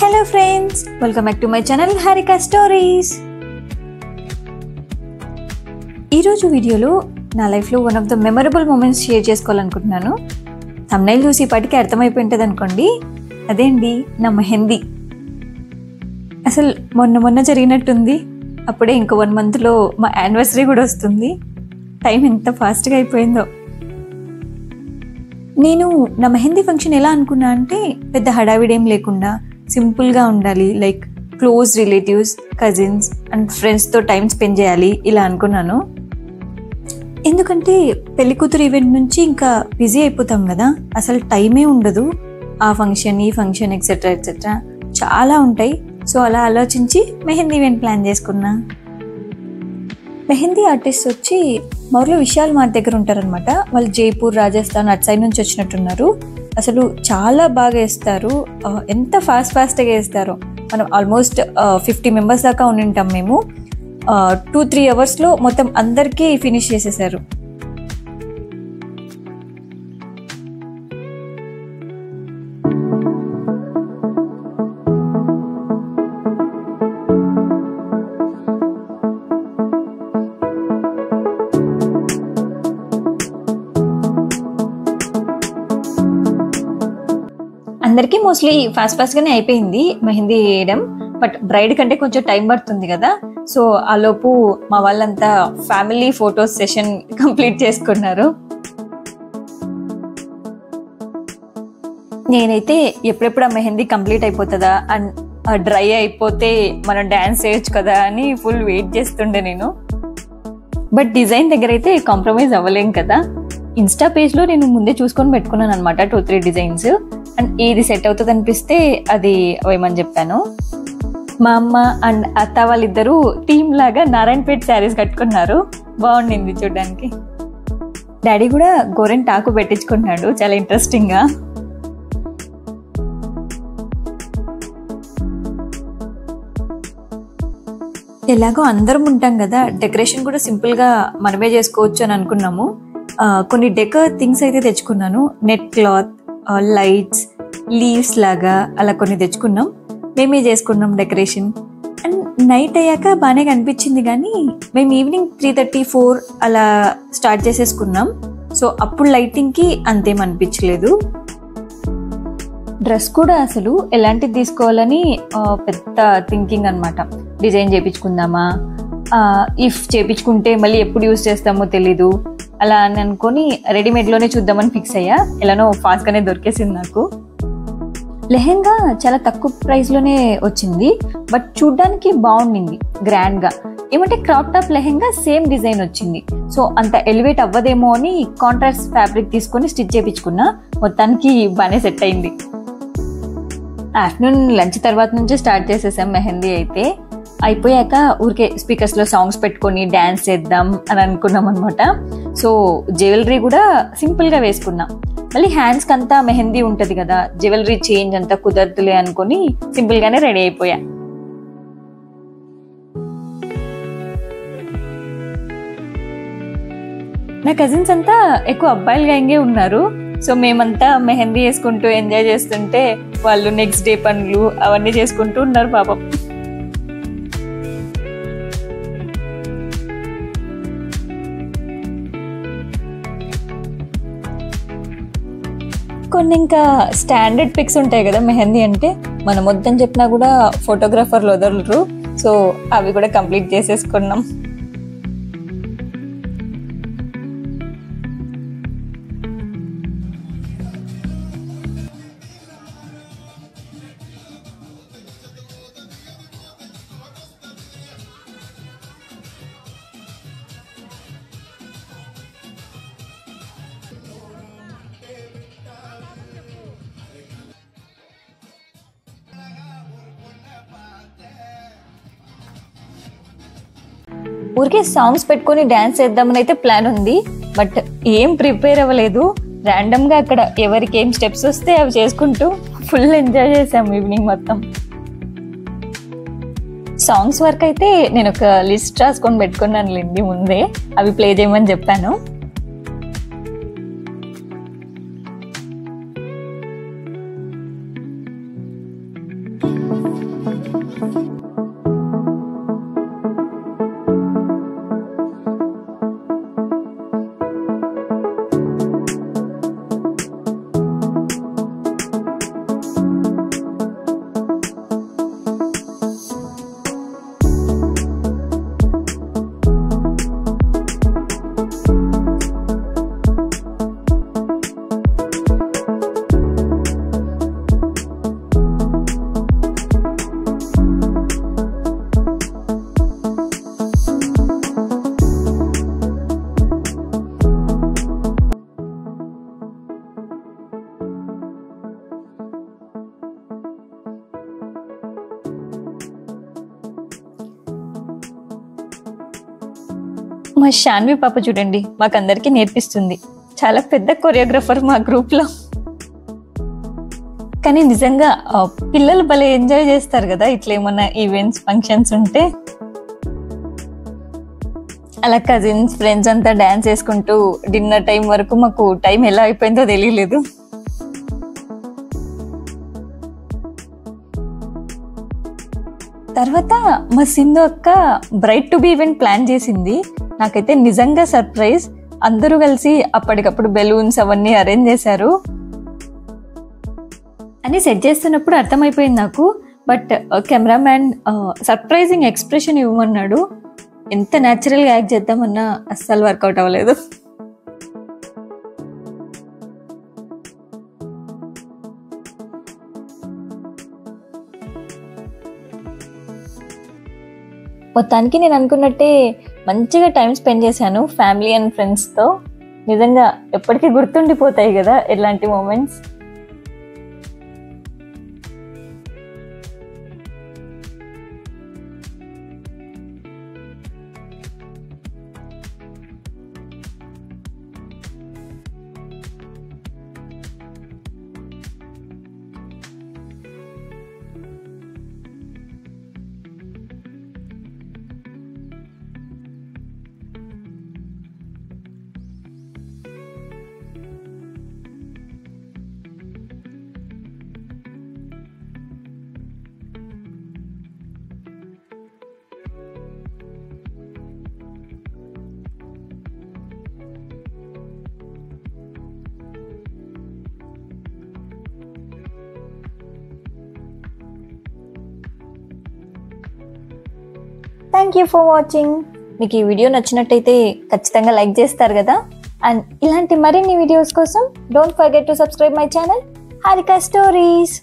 Hello friends, welcome back to my channel Harika Stories. ఈ రోజు వీడియోలో నా లైఫ్లో one of the memorable moments share చేసుకోవాలనుకుంటున్నాను. థంబ్నైల్ చూసి ఇప్పటికే అర్థమైపోయి ఉంటుంది అనుకోండి. అదేండి నా మెహందీ. అసలు మొన్న జరిగినట్టుంది. అప్పుడే ఇంకో 1 monthలో మా యానివర్సరీ కూడా వస్తుంది. టైం ఎంత ఫాస్ట్గా అయిపోయిందో. నేను నా మెహందీ ఫంక్షన్ ఎలా అనుకున్నా అంటే పెద్ద హడావిడేం లేకుండా సింపుల్గా ఉండాలి. Like close relatives, cousins and ఫ్రెండ్స్తో టైం స్పెండ్ చేయాలి ఇలా అనుకున్నాను. ఎందుకంటే పెళ్ళికూతురు ఈవెంట్ నుంచి ఇంకా బిజీ అయిపోతాం కదా, అసలు టైమే ఉండదు. ఆ ఫంక్షన్, ఈ ఫంక్షన్ ఎక్సెట్రా ఎక్సెట్రా చాలా ఉంటాయి. సో అలా ఆలోచించి మెహందీ ఈవెంట్ ప్లాన్ చేసుకున్నా. మెహందీ ఆర్టిస్ట్ వచ్చి మౌర్లో విశాల్ మా దగ్గర ఉంటారనమాట. వాళ్ళు జైపూర్, రాజస్థాన్ అటు సైడ్ నుంచి వచ్చినట్టున్నారు. అసలు చాలా బాగా వేస్తారు. ఎంత ఫాస్ట్గా వేస్తారో. మనం ఆల్మోస్ట్ 50 members దాకా ఉండింటాం మేము. 2-3 hours మొత్తం అందరికీ ఫినిష్ చేసేసారు. అందరికీ మోస్ట్లీ ఫాస్ట్గానే అయిపోయింది మెహందీ వేయడం. బట్ బ్రైడ్ కంటే కొంచెం టైం పడుతుంది కదా. సో ఆ లోపు మా వాళ్ళంతా ఫ్యామిలీ ఫొటోస్ సెషన్ కంప్లీట్ చేసుకున్నారు. నేనైతే ఎప్పుడెప్పుడు ఆ మెహందీ కంప్లీట్ అయిపోతుందా అండ్ డ్రై అయిపోతే మనం డ్యాన్స్ చేయొచ్చు కదా అని ఫుల్ వెయిట్ చేస్తుండే నేను. బట్ డిజైన్ దగ్గర అయితే కాంప్రమైజ్ అవ్వలేం కదా. ఇన్స్టా పేజ్లో నేను ముందే చూసుకొని పెట్టుకున్నాను అనమాట 2-3 డిజైన్స్. అండ్ ఏది సెట్ అవుతుంది అనిపిస్తే అది వేయమని చెప్పాను. మా అమ్మ అండ్ అత్త వాళ్ళిద్దరూ టీమ్ లాగా నారాయణపేట శారీస్ కట్టుకున్నారు. బాగుండింది చూడడానికి. డాడీ కూడా గోరెంటాకు పెట్టించుకున్నాడు చాలా ఇంట్రెస్టింగ్గా. ఎలాగో అందరం ఉంటాం కదా, డెకరేషన్ కూడా సింపుల్గా మనమే చేసుకోవచ్చు అని అనుకున్నాము. కొన్ని డెకర్ థింగ్స్ అయితే తెచ్చుకున్నాను. నెట్ క్లాత్, లైట్స్, లీవ్స్ లాగా అలా కొన్ని తెచ్చుకున్నాం. మేమే చేసుకున్నాం డెకరేషన్. అండ్ నైట్ అయ్యాక బాగానే కనిపించింది, కానీ మేము ఈవినింగ్ 3:30-4 అలా స్టార్ట్ చేసేసుకున్నాం. సో అప్పుడు లైటింగ్కి అంతేం అనిపించలేదు. డ్రెస్ కూడా అసలు ఎలాంటిది తీసుకోవాలని పెద్ద థింకింగ్ అనమాట. డిజైన్ చేయించుకుందామా, ఇఫ్ చేయించుకుంటే మళ్ళీ ఎప్పుడు యూజ్ చేస్తామో తెలీదు అలా అని అనుకొని రెడీమేడ్లోనే చూద్దామని ఫిక్స్ అయ్యా. ఎలానో ఫాస్ట్గానే దొరికేసింది నాకు. లెహెంగా చాలా తక్కువ ప్రైస్లోనే వచ్చింది. బట్ చూడ్డానికి బాగుండింది గ్రాండ్గా. ఏమంటే crop top lehenga same design వచ్చింది. సో అంత ఎలివేట్ అవ్వదేమో అని కాంట్రాస్ట్ ఫ్యాబ్రిక్ తీసుకొని స్టిచ్ చేయించుకున్నా. మొత్తానికి బాగానే సెట్ అయింది. ఆఫ్టర్నూన్ లంచ్ తర్వాత నుంచే స్టార్ట్ చేసేసాం మెహందీ. అయితే అయిపోయాక ఊరికే స్పీకర్స్లో సాంగ్స్ పెట్టుకొని డ్యాన్స్ చేద్దాం అని అనుకున్నాం అనమాట. సో జ్యువెలరీ కూడా సింపుల్గా వేసుకున్నాం. మళ్ళీ హ్యాండ్స్కి అంతా మెహందీ ఉంటుంది కదా, జ్యువెలరీ చేంజ్ అంతా కుదరదులే అనుకొని సింపుల్గానే రెడీ అయిపోయా. నా కజిన్స్ అంతా ఎక్కువ అబ్బాయిలు గ్యాంగే ఉన్నారు. సో మేమంతా మెహందీ వేసుకుంటూ ఎంజాయ్ చేస్తుంటే వాళ్ళు నెక్స్ట్ డే పనులు అవన్నీ చేసుకుంటూ ఉన్నారు పాపం. కొన్ని ఇంకా స్టాండర్డ్ పిక్స్ ఉంటాయి కదా మెహందీ అంటే, మనం వద్దని చెప్పినా కూడా ఫోటోగ్రాఫర్లు వదలరు. సో అవి కూడా కంప్లీట్ చేసేసుకున్నాం. ఊరికే సాంగ్స్ పెట్టుకొని డ్యాన్స్ చేద్దామని అయితే ప్లాన్ ఉంది. బట్ ఏం ప్రిపేర్ అవ్వలేదు. ర్యాండమ్గా అక్కడ ఎవరికి ఏం స్టెప్స్ వస్తే అవి చేసుకుంటూ ఫుల్ ఎంజాయ్ చేసాము ఈవినింగ్ మొత్తం. సాంగ్స్ వరకు అయితే నేను ఒక లిస్ట్ రాసుకొని పెట్టుకున్నాను లేండి ముందే. అవి ప్లే చేయమని చెప్పాను. మా శాన్వి పాప చూడండి, మాకందరికి నేర్పిస్తుంది. చాలా పెద్ద కొరియోగ్రాఫర్ మా గ్రూప్లో. కానీ నిజంగా పిల్లలు భలే ఎంజాయ్ చేస్తారు కదా ఇట్లా ఏమన్నా ఈవెంట్స్ ఫంక్షన్స్ ఉంటే. అలా కజిన్స్ ఫ్రెండ్స్ అంతా డాన్స్ వేసుకుంటూ డిన్నర్ టైం వరకు మాకు టైం ఎలా అయిపోయిందో తెలియలేదు. తర్వాత మా సింధు అక్క bright to be event plan చేసింది. నాకైతే నిజంగా సర్ప్రైజ్. అందరూ కలిసి అప్పటికప్పుడు బెలూన్స్ అవన్నీ అరేంజ్ చేశారు అని సెట్ చేస్తున్నప్పుడు అర్థమైపోయింది నాకు. బట్ కెమెరామ్యాన్ సర్ప్రైజింగ్ ఎక్స్ప్రెషన్ ఇవ్వమన్నాడు. ఎంత న్యాచురల్గా యాక్ట్ చేద్దామన్నా అస్సలు వర్కౌట్ అవ్వలేదు. మొత్తానికి నేను అనుకున్నట్టే మంచిగా టైం స్పెండ్ చేశాను ఫ్యామిలీ అండ్ ఫ్రెండ్స్తో. నిజంగా ఎప్పటికీ గుర్తుండిపోతాయి కదా ఇలాంటి moments. Thank you for watching. మీకు ఈ వీడియో నచ్చినట్టయితే ఖచ్చితంగా లైక్ చేస్తారు కదా. అండ్ ఇలాంటి మరిన్ని వీడియోస్ కోసం don't forget to subscribe my channel Harika stories.